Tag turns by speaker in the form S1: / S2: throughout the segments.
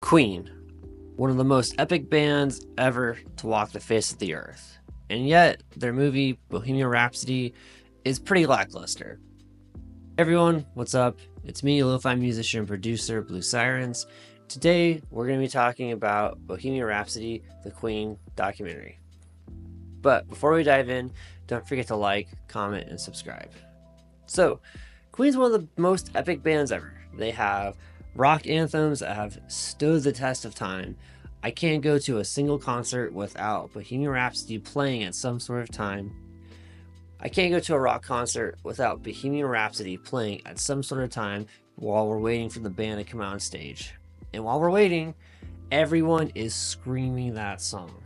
S1: Queen, one of the most epic bands ever to walk the face of the earth. And yet, their movie, Bohemian Rhapsody, is pretty lackluster. Everyone, what's up? It's me, lo-fi musician and producer, Blue Sirens. Today, we're going to be talking about Bohemian Rhapsody, the Queen documentary. But before we dive in, don't forget to like, comment, and subscribe. So, Queen's one of the most epic bands ever. They have rock anthems that have stood the test of time. I can't go to a single concert without Bohemian Rhapsody playing at some sort of time. I can't go to a rock concert without Bohemian Rhapsody playing at some sort of time while we're waiting for the band to come out on stage. And while we're waiting, everyone is screaming that song.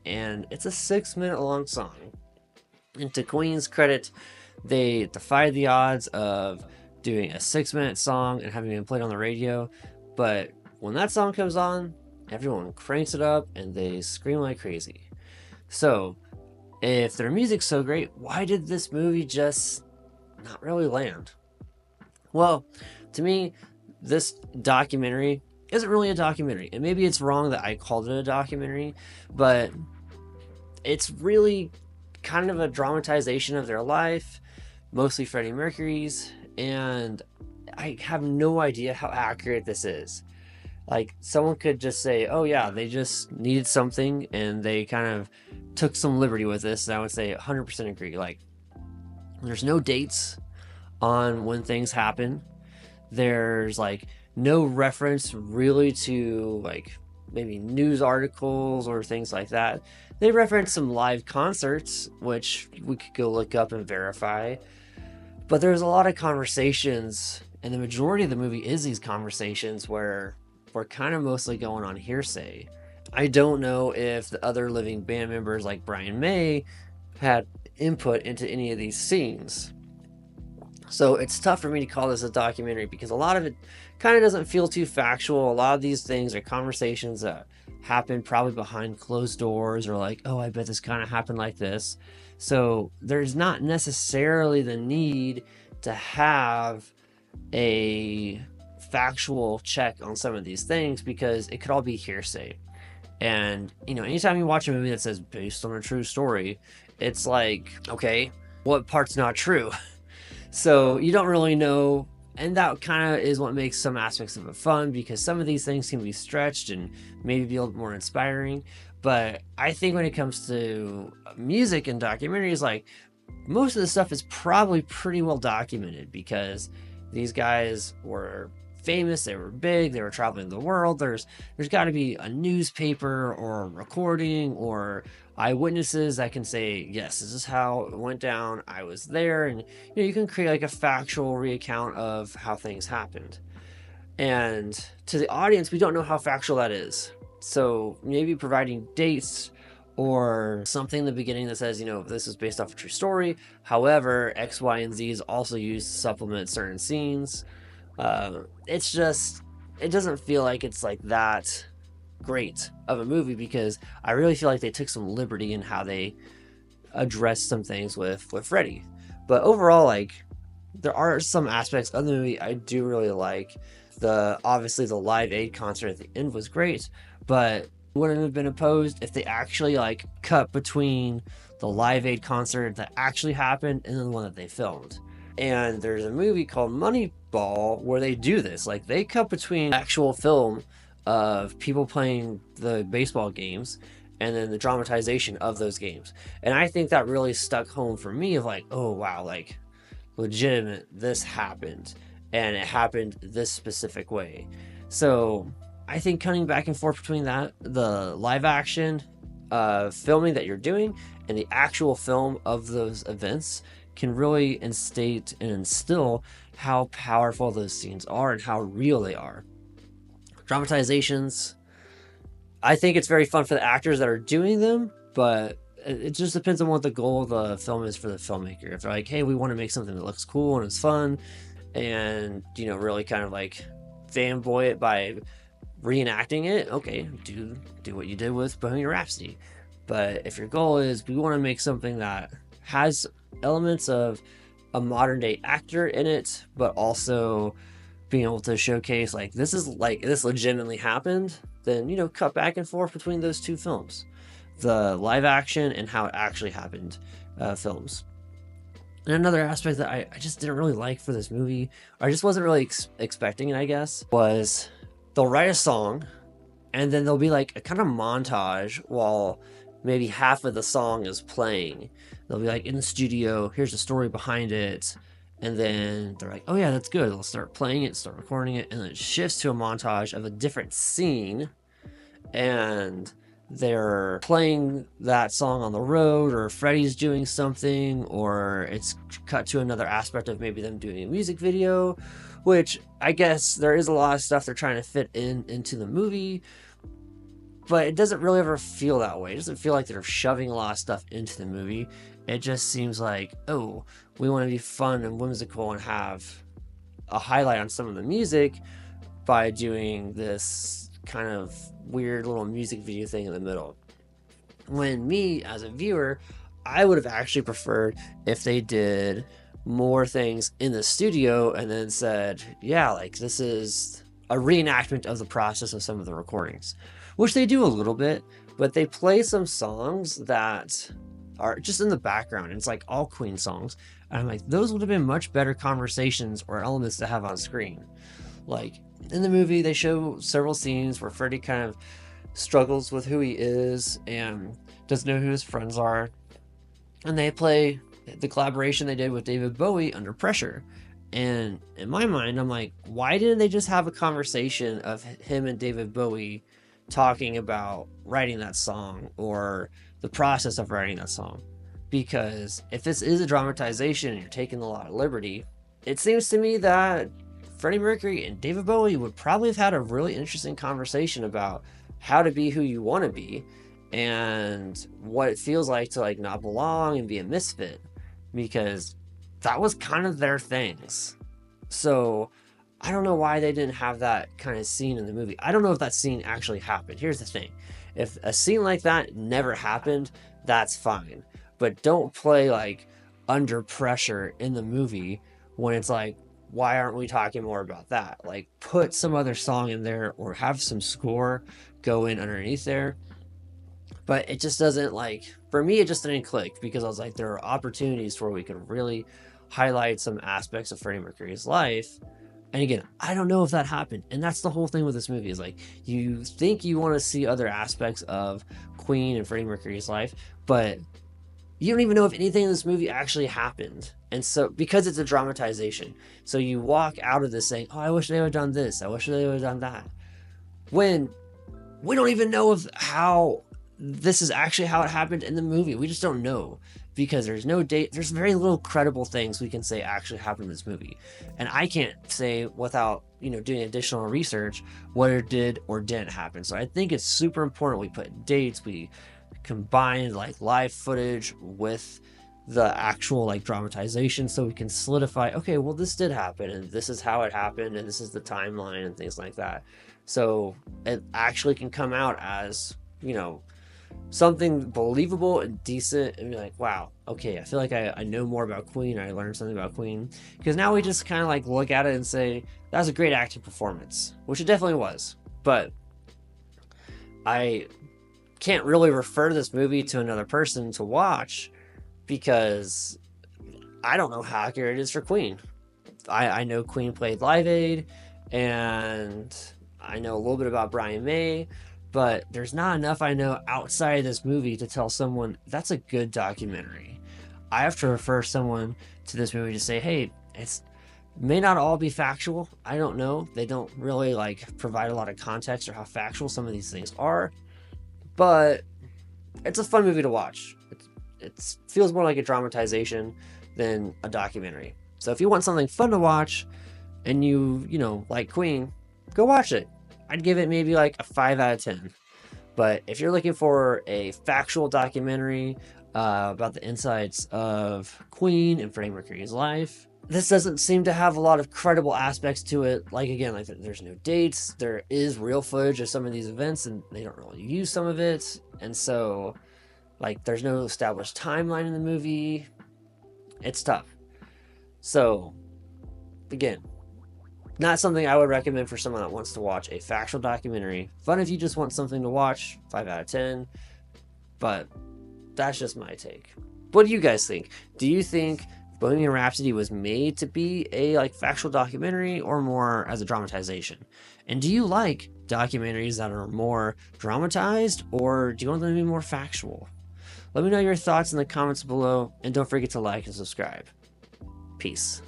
S1: And it's a 6-minute long song. And to Queen's credit, they defied the odds of doing a 6-minute song and having it played on the radio. But when that song comes on, everyone cranks it up and they scream like crazy. So, if their music's so great, why did this movie just not really land? Well, to me, this documentary isn't really a documentary. And maybe it's wrong that I called it a documentary, but it's really kind of a dramatization of their life, mostly Freddie Mercury's, and I have no idea how accurate this is. Like, someone could just say, oh yeah, they just needed something and they kind of took some liberty with this, and I would say 100% agree. Like, there's no dates on when things happen. There's like no reference really to like maybe news articles or things like that. They reference some live concerts, which we could go look up and verify. But there's a lot of conversations, and the majority of the movie is these conversations where we're kind of mostly going on hearsay. I don't know if the other living band members like Brian May had input into any of these scenes. So it's tough for me to call this a documentary because a lot of it kind of doesn't feel too factual. A lot of these things are conversations that happen probably behind closed doors, or like, oh, I bet this kind of happened like this. So there's not necessarily the need to have a factual check on some of these things because it could all be hearsay. And, you know, anytime you watch a movie that says based on a true story, it's like, okay, what part's not true? So you don't really know, and that kind of is what makes some aspects of it fun, because some of these things can be stretched and maybe be a little more inspiring. But I think when it comes to music and documentaries, like, most of the stuff is probably pretty well documented because these guys were famous, they were big, they were traveling the world. There's got to be a newspaper or a recording or eyewitnesses that can say, yes, this is how it went down, I was there. And you can create like a factual recount of how things happened. And to the audience, we don't know how factual that is. So maybe providing dates or something in the beginning that says, this is based off a true story. However, X, Y, and Z is also used to supplement certain scenes. It doesn't feel like it's like that great of a movie, because I really feel like they took some liberty in how they addressed some things with Freddie. But overall, like, there are some aspects of the movie I do really like. Obviously the Live Aid concert at the end was great, but wouldn't have been opposed if they actually like cut between the Live Aid concert that actually happened and then the one that they filmed. And there's a movie called Moneyball where they do this. Like, they cut between actual film of people playing the baseball games and then the dramatization of those games. And I think that really stuck home for me of like, oh wow, like, legitimate, this happened. And it happened this specific way. So I think cutting back and forth between that, the live action filming that you're doing and the actual film of those events, can really instate and instill how powerful those scenes are and how real they are. Dramatizations, I think it's very fun for the actors that are doing them, but it just depends on what the goal of the film is for the filmmaker. If they're like, hey, we want to make something that looks cool and it's fun, and really kind of like fanboy it by reenacting it, okay, do what you did with Bohemian Rhapsody. But if your goal is, we want to make something that has elements of a modern day actor in it, but also being able to showcase like this legitimately happened, then cut back and forth between those two films, the live action and how it actually happened films. And another aspect that I just didn't really like for this movie, or I just wasn't really expecting it, I guess, was they'll write a song and then there'll be like a kind of montage while maybe half of the song is playing. They'll be like in the studio, here's the story behind it. And then they're like, oh yeah, that's good. They'll start playing it, start recording it, and then it shifts to a montage of a different scene. And they're playing that song on the road, or Freddie's doing something, or it's cut to another aspect of maybe them doing a music video, which I guess there is a lot of stuff they're trying to fit into the movie, but it doesn't really ever feel that way. It doesn't feel like they're shoving a lot of stuff into the movie. It just seems like, oh, we want to be fun and whimsical and have a highlight on some of the music by doing this kind of weird little music video thing in the middle. When me, as a viewer, I would have actually preferred if they did more things in the studio and then said, yeah, like this is a reenactment of the process of some of the recordings, which they do a little bit, but they play some songs that are just in the background. And it's like all Queen songs. And I'm like, those would have been much better conversations or elements to have on screen. Like in the movie, they show several scenes where Freddie kind of struggles with who he is and doesn't know who his friends are. And they play the collaboration they did with David Bowie, Under Pressure. And in my mind, I'm like, why didn't they just have a conversation of him and David Bowie talking about writing that song or the process of writing that song? Because if this is a dramatization and you're taking a lot of liberty, it seems to me that Freddie Mercury and David Bowie would probably have had a really interesting conversation about how to be who you want to be and what it feels like to like not belong and be a misfit, because that was kind of their things. So I don't know why they didn't have that kind of scene in the movie. I don't know if that scene actually happened. Here's the thing. If a scene like that never happened, that's fine. But don't play like Under Pressure in the movie when it's like, why aren't we talking more about that? Like put some other song in there or have some score go in underneath there. But it just doesn't, like, for me, it just didn't click, because I was like, there are opportunities where we could really highlight some aspects of Freddie Mercury's life. And again, I don't know if that happened. And that's the whole thing with this movie, is like, you think you want to see other aspects of Queen and Freddie Mercury's life, but you don't even know if anything in this movie actually happened. And so, because it's a dramatization, so you walk out of this saying, oh, I wish they would have done this, I wish they would have done that, when we don't even know if how this is actually how it happened in the movie. We just don't know, because there's no date. There's very little credible things we can say actually happened in this movie. And I can't say without, doing additional research what it did or didn't happen. So I think it's super important we put dates, we combine like live footage with the actual like dramatization, so we can solidify, okay, well, this did happen and this is how it happened and this is the timeline and things like that. So it actually can come out as, something believable and decent, and be like, wow, okay, I feel like I know more about Queen. I learned something about Queen. Because now we just kind of like look at it and say, that was a great acting performance, which it definitely was. But I can't really refer this movie to another person to watch, because I don't know how accurate it is for Queen. I know Queen played Live Aid, and I know a little bit about Brian May, but there's not enough I know outside of this movie to tell someone that's a good documentary. I have to refer someone to this movie to say, hey, it's may not all be factual. I don't know. They don't really like provide a lot of context or how factual some of these things are, but it's a fun movie to watch. It feels more like a dramatization than a documentary. So if you want something fun to watch and you like Queen, go watch it. I'd give it maybe like a 5 out of 10. But if you're looking for a factual documentary about the insights of Queen and Freddie Mercury's life, this doesn't seem to have a lot of credible aspects to it. Like, again, like there's no dates. There is real footage of some of these events, and they don't really use some of it. And so, like, there's no established timeline in the movie. It's tough. So, again, Not something I would recommend for someone that wants to watch a factual documentary. Fun if you just want something to watch, 5 out of 10, but that's just my take. What do you guys think? Do you think Bohemian Rhapsody was made to be a like factual documentary or more as a dramatization? And do you like documentaries that are more dramatized or do you want them to be more factual? Let me know your thoughts in the comments below and don't forget to like and subscribe. Peace.